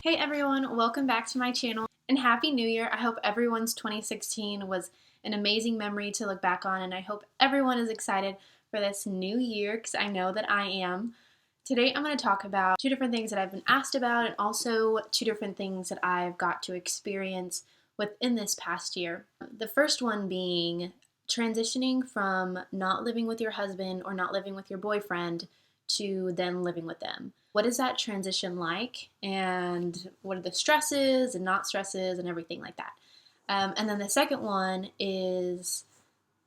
Hey everyone, welcome back to my channel and Happy New Year. I hope everyone's 2016 was an amazing memory to look back on, and I hope everyone is excited for this new year because I know that I am. Today I'm going to talk about two different things that I've been asked about and also two different things that I've got to experience within this past year. The first one being transitioning from not living with your husband or not living with your boyfriend to then living with them. What is that transition like, and what are the stresses and not stresses and everything like that? And then the second one is,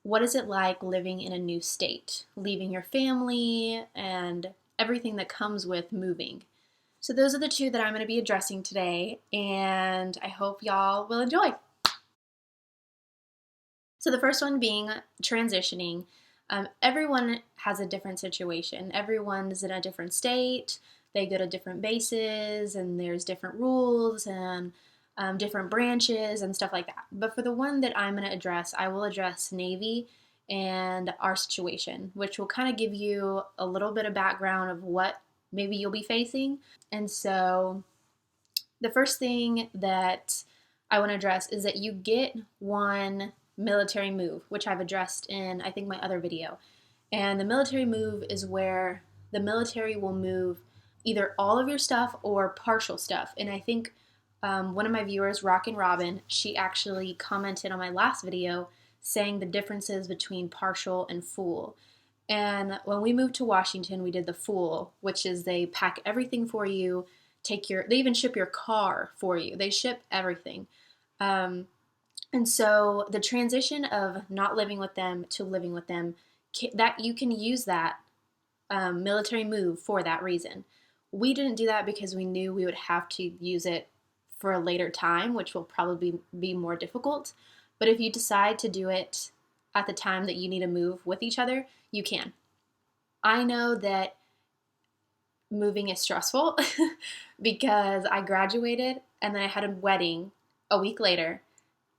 what is it like living in a new state, leaving your family and everything that comes with moving? So those are the two that I'm going to be addressing today, and I hope y'all will enjoy. So the first one being transitioning. Everyone has a different situation. Everyone's in a different state. They go to different bases, and there's different rules and different branches and stuff like that. But for the one that I'm going to address, I will address Navy and our situation, which will kind of give you a little bit of background of what maybe you'll be facing. And so the first thing that I want to address is that you get one military move, which I've addressed in, I think, my other video. And the military move is where the military will move either all of your stuff or partial stuff. And I think one of my viewers, Rockin' Robin, she actually commented on my last video saying the differences between partial and full. And when we moved to Washington, we did the full, which is they pack everything for you, they even ship your car for you. They ship everything. And so the transition of not living with them to living with them, that you can use that military move for that reason. We didn't do that because we knew we would have to use it for a later time, which will probably be more difficult. But if you decide to do it at the time that you need to move with each other, you can. I know that moving is stressful because I graduated and then I had a wedding a week later.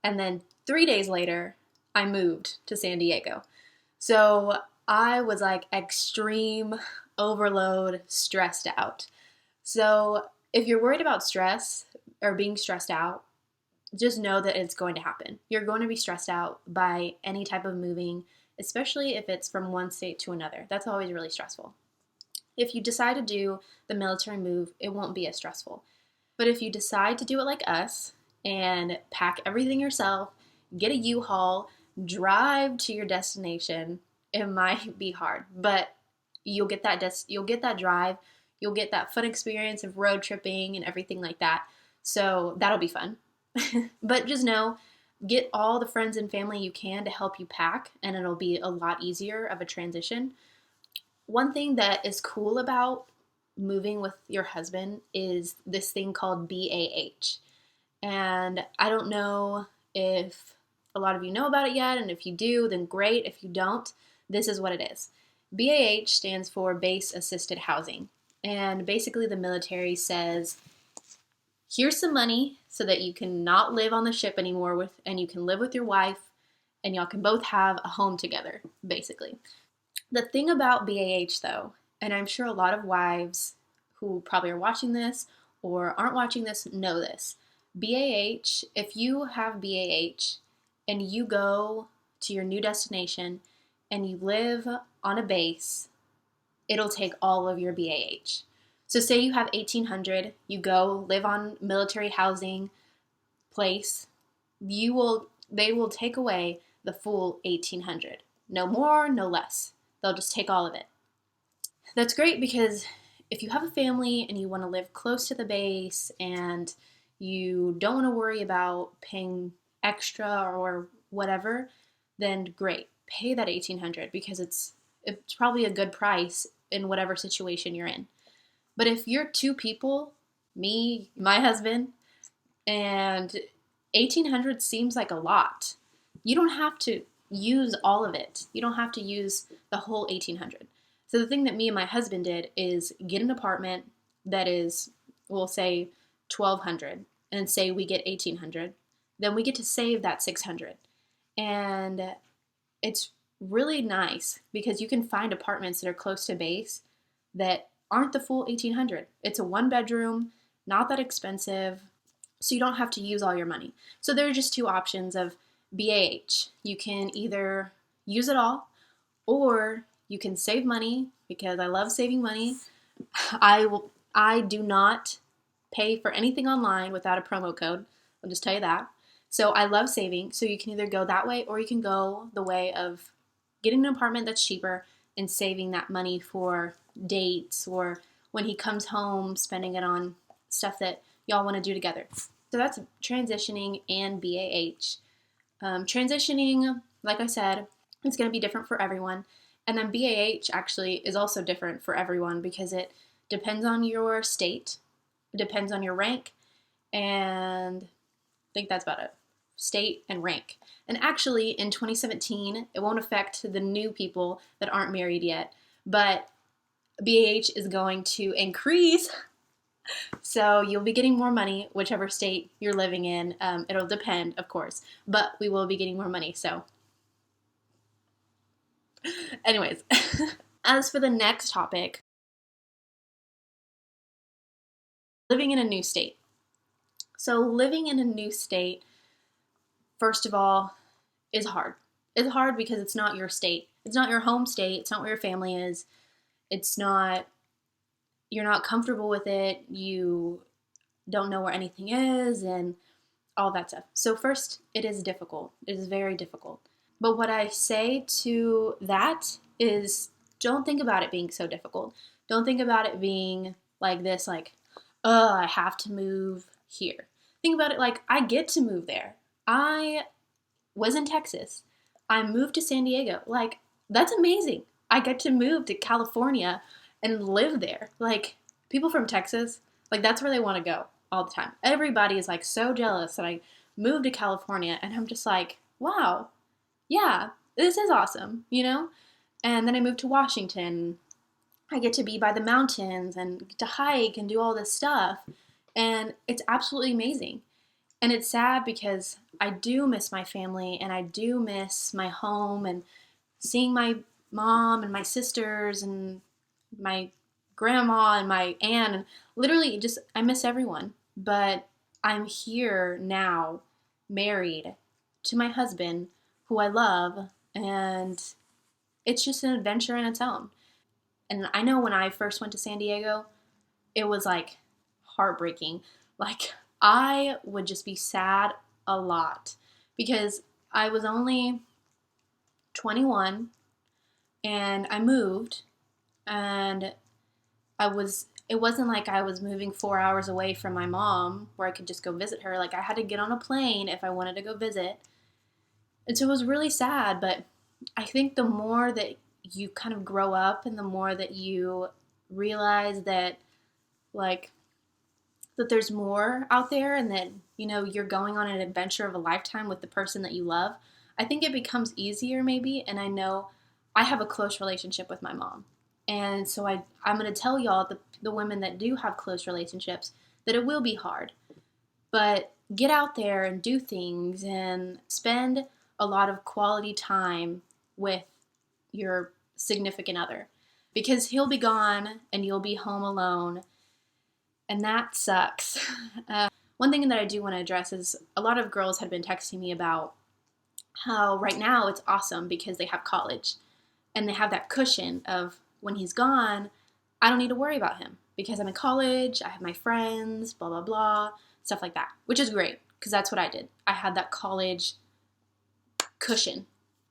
And then 3 days later, I moved to San Diego. So I was like extreme overload, stressed out. So if you're worried about stress or being stressed out, just know that it's going to happen. You're going to be stressed out by any type of moving, especially if it's from one state to another. That's always really stressful. If you decide to do the military move, it won't be as stressful. But if you decide to do it like us, and pack everything yourself, get a U-Haul, drive to your destination, it might be hard, but you'll get that drive, you'll get that fun experience of road tripping and everything like that. So that'll be fun. But just know, get all the friends and family you can to help you pack, and it'll be a lot easier of a transition. One thing that is cool about moving with your husband is this thing called BAH. And I don't know if a lot of you know about it yet, and if you do, then great. If you don't, this is what it is. BAH stands for Base Assisted Housing. And basically the military says, here's some money so that you can not live on the ship anymore and you can live with your wife and y'all can both have a home together, basically. The thing about BAH though, and I'm sure a lot of wives who probably are watching this or aren't watching this know this, BAH, if you have BAH and you go to your new destination and you live on a base, it'll take all of your BAH. So say you have 1,800, you go live on military housing place, they will take away the full 1,800. No more, no less. They'll just take all of it. That's great because if you have a family and you want to live close to the base and you don't want to worry about paying extra or whatever, then great. Pay that $1,800 because it's probably a good price in whatever situation you're in. But if you're two people, me, my husband, and $1,800 seems like a lot, you don't have to use all of it. You don't have to use the whole $1,800. So the thing that me and my husband did is get an apartment that is, we'll say, $1,200, and say we get $1,800, then we get to save that $600. And it's really nice because you can find apartments that are close to base that aren't the full $1,800. It's a 1-bedroom, not that expensive, so you don't have to use all your money. So there are just two options of BAH. You can either use it all, or you can save money, because I love saving money. I do not pay for anything online without a promo code. I'll just tell you that. So I love saving. So you can either go that way, or you can go the way of getting an apartment that's cheaper and saving that money for dates, or when he comes home, spending it on stuff that y'all want to do together. So that's transitioning and BAH. Transitioning, like I said, it's going to be different for everyone. And then BAH actually is also different for everyone, because it depends on your state, it depends on your rank, and I think that's about it. State and rank. And actually, in 2017, it won't affect the new people that aren't married yet, but BAH is going to increase. So you'll be getting more money, whichever state you're living in. It'll depend, of course, but we will be getting more money. So anyways, as for the next topic, living in a new state. So living in a new state, first of all, is hard. It's hard because it's not your state. It's not your home state. It's not where your family is. It's not, you're not comfortable with it. You don't know where anything is and all that stuff. So first, it is difficult. It is very difficult. But what I say to that is, don't think about it being so difficult. Don't think about it being like this, like, oh, I have to move here. Think about it like, I get to move there. I was in Texas. I moved to San Diego. Like, that's amazing. I get to move to California and live there. Like, people from Texas, like, that's where they want to go all the time. Everybody is like so jealous that I moved to California, and I'm just like, wow, yeah, this is awesome, you know? And then I moved to Washington. I get to be by the mountains and get to hike and do all this stuff. And it's absolutely amazing. And it's sad because I do miss my family, and I do miss my home and seeing my mom and my sisters and my grandma and my aunt, and literally just, I miss everyone. But I'm here now, married to my husband, who I love, and it's just an adventure in its own. And I know when I first went to San Diego, it was like heartbreaking. Like, I would just be sad a lot because I was only 21 and I moved, and it wasn't like I was moving 4 hours away from my mom where I could just go visit her. Like, I had to get on a plane if I wanted to go visit. And so it was really sad, but I think the more that you kind of grow up and the more that you realize that, like, that there's more out there, and that, you know, you're going on an adventure of a lifetime with the person that you love, I think it becomes easier maybe. And I know I have a close relationship with my mom. And so I'm going to tell y'all, the women that do have close relationships, that it will be hard. But get out there and do things and spend a lot of quality time with your significant other, because he'll be gone and you'll be home alone, and that sucks. One thing that I do want to address is, a lot of girls had been texting me about how right now it's awesome because they have college and they have that cushion of, when he's gone, I don't need to worry about him because I'm in college, I have my friends, blah, blah, blah, stuff like that, which is great because that's what I did. I had that college cushion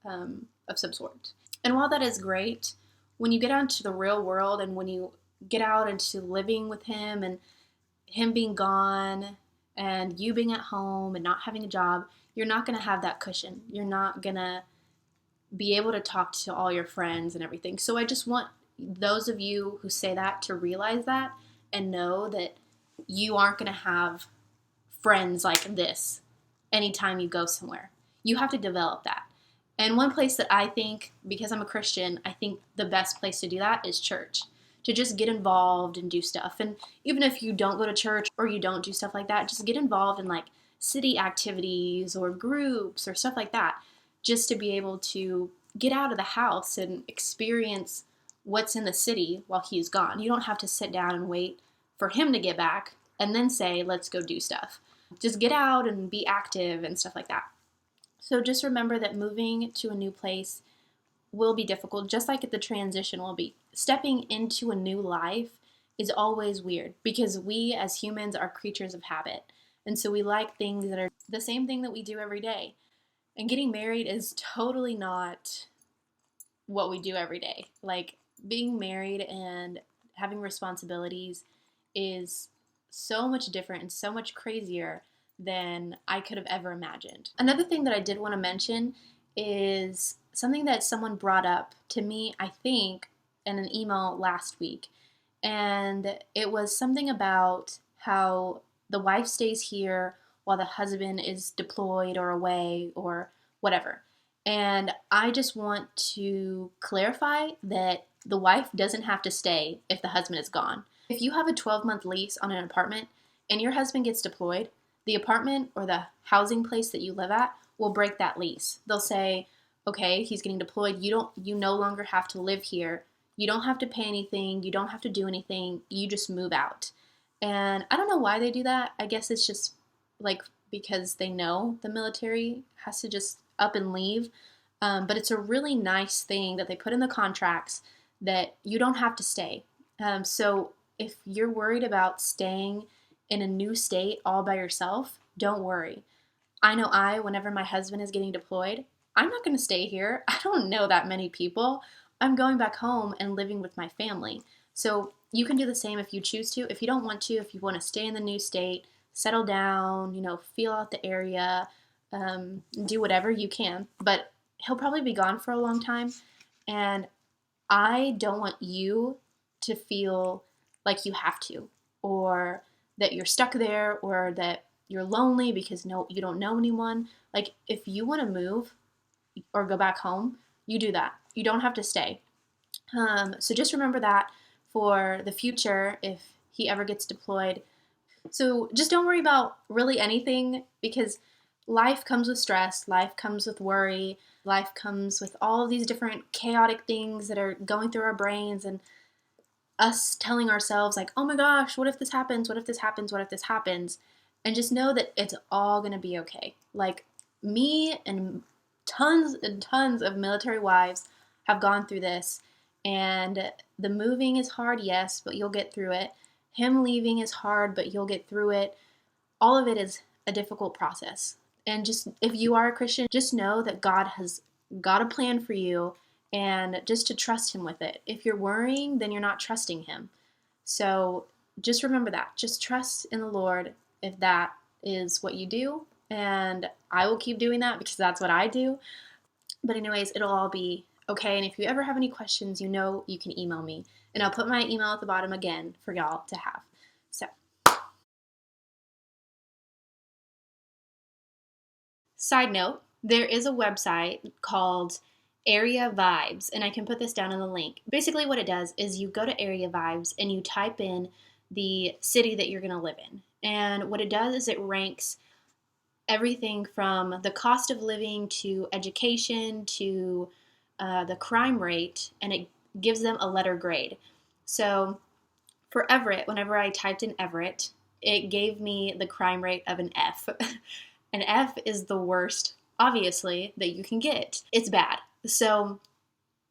of some sort. And while that is great, when you get out into the real world and when you get out into living with him and him being gone and you being at home and not having a job, you're not going to have that cushion. You're not going to be able to talk to all your friends and everything. So I just want those of you who say that to realize that and know that you aren't going to have friends like this anytime you go somewhere. You have to develop that. And one place that I think, because I'm a Christian, I think the best place to do that is church. To just get involved and do stuff. And even if you don't go to church or you don't do stuff like that, just get involved in like city activities or groups or stuff like that, just to be able to get out of the house and experience what's in the city while he's gone. You don't have to sit down and wait for him to get back. and then say, let's go do stuff. Just get out and be active and stuff like that. So just remember that moving to a new place will be difficult, just like the transition will be. Stepping into a new life is always weird because we as humans are creatures of habit. And so we like things that are the same thing that we do every day. And getting married is totally not what we do every day. Like being married and having responsibilities is so much different and so much crazier than I could have ever imagined. Another thing that I did want to mention is something that someone brought up to me, I think, in an email last week. And it was something about how the wife stays here while the husband is deployed or away or whatever. And I just want to clarify that the wife doesn't have to stay if the husband is gone. If you have a 12-month lease on an apartment and your husband gets deployed, the apartment or the housing place that you live at will break that lease. They'll say, okay, he's getting deployed. You no longer have to live here. You don't have to pay anything. You don't have to do anything. You just move out. And I don't know why they do that. I guess it's just like because they know the military has to just up and leave. But it's a really nice thing that they put in the contracts that you don't have to stay. So if you're worried about staying in a new state all by yourself, don't worry. I know whenever my husband is getting deployed, I'm not going to stay here. I don't know that many people. I'm going back home and living with my family. So you can do the same if you choose to. If you don't want to, if you want to stay in the new state, settle down, feel out the area, do whatever you can. But he'll probably be gone for a long time. And I don't want you to feel like you have to, or that you're stuck there, or that you're lonely because you don't know anyone. Like, if you want to move or go back home, you do that. You don't have to stay. So just remember that for the future if he ever gets deployed. So just don't worry about really anything, because life comes with stress, life comes with worry, life comes with all of these different chaotic things that are going through our brains, and us telling ourselves like, oh my gosh, what if this happens? What if this happens? What if this happens? And just know that it's all going to be okay. Like, me and tons of military wives have gone through this, and the moving is hard, yes, but you'll get through it. Him leaving is hard, but you'll get through it. All of it is a difficult process. And just, if you are a Christian, just know that God has got a plan for you, and just to trust him with it. If you're worrying, then you're not trusting him. So just remember that. Just trust in the Lord if that is what you do. And I will keep doing that because that's what I do. But anyways, it'll all be okay. And if you ever have any questions, you can email me. And I'll put my email at the bottom again for y'all to have. So, side note, there is a website called Area Vibes, and I can put this down in the link. Basically what it does is you go to Area Vibes and you type in the city that you're going to live in. And what it does is it ranks everything from the cost of living to education to the crime rate, and it gives them a letter grade. So for Everett, whenever I typed in Everett, it gave me the crime rate of an F. An F is the worst, obviously, that you can get. It's bad. So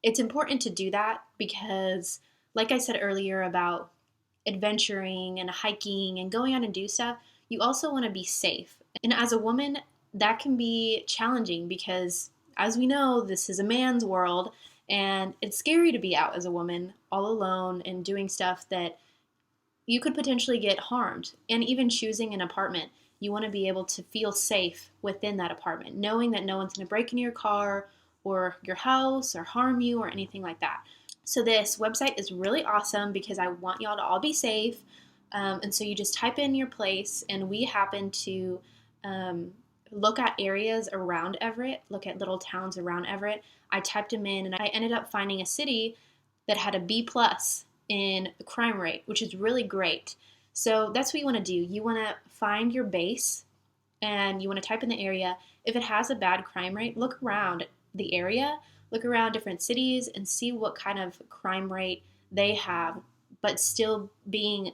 it's important to do that because, like I said earlier about adventuring and hiking and going out and do stuff, you also want to be safe. And as a woman, that can be challenging because, as we know, this is a man's world, and it's scary to be out as a woman all alone and doing stuff that you could potentially get harmed. And even choosing an apartment, you want to be able to feel safe within that apartment, knowing that no one's going to break into your car or your house or harm you or anything like that. So this website is really awesome because I want y'all to all be safe. And so you just type in your place, and we happen to look at areas around Everett, look at little towns around Everett. I typed them in, and I ended up finding a city that had a B+ in the crime rate, which is really great. So that's what you want to do. You want to find your base, and you want to type in the area. If it has a bad crime rate, look around the area, look around different cities, and see what kind of crime rate they have, but still being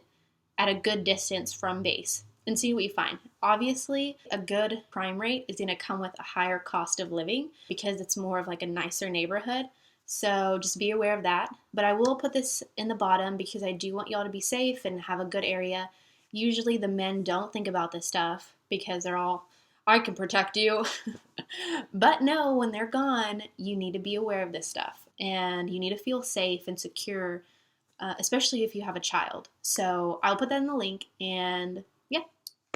at a good distance from base and see what you find. Obviously, a good crime rate is going to come with a higher cost of living because it's more of like a nicer neighborhood. So just be aware of that. But I will put this in the bottom because I do want y'all to be safe and have a good area. Usually the men don't think about this stuff because they're all, I can protect you. But no, when they're gone, you need to be aware of this stuff and you need to feel safe and secure, especially if you have a child. So I'll put that in the link, and yeah.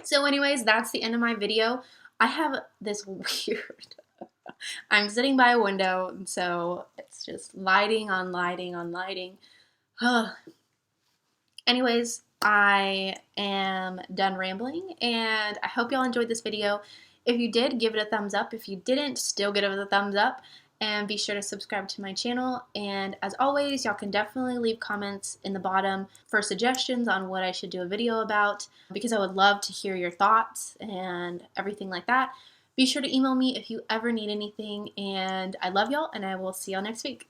So anyways, that's the end of my video. I have this weird, I'm sitting by a window, so it's just lighting on lighting on lighting. Anyways, I am done rambling, and I hope y'all enjoyed this video. If you did, give it a thumbs up. If you didn't, still give it a thumbs up. And be sure to subscribe to my channel. And as always, y'all can definitely leave comments in the bottom for suggestions on what I should do a video about, because I would love to hear your thoughts and everything like that. Be sure to email me if you ever need anything. And I love y'all, and I will see y'all next week.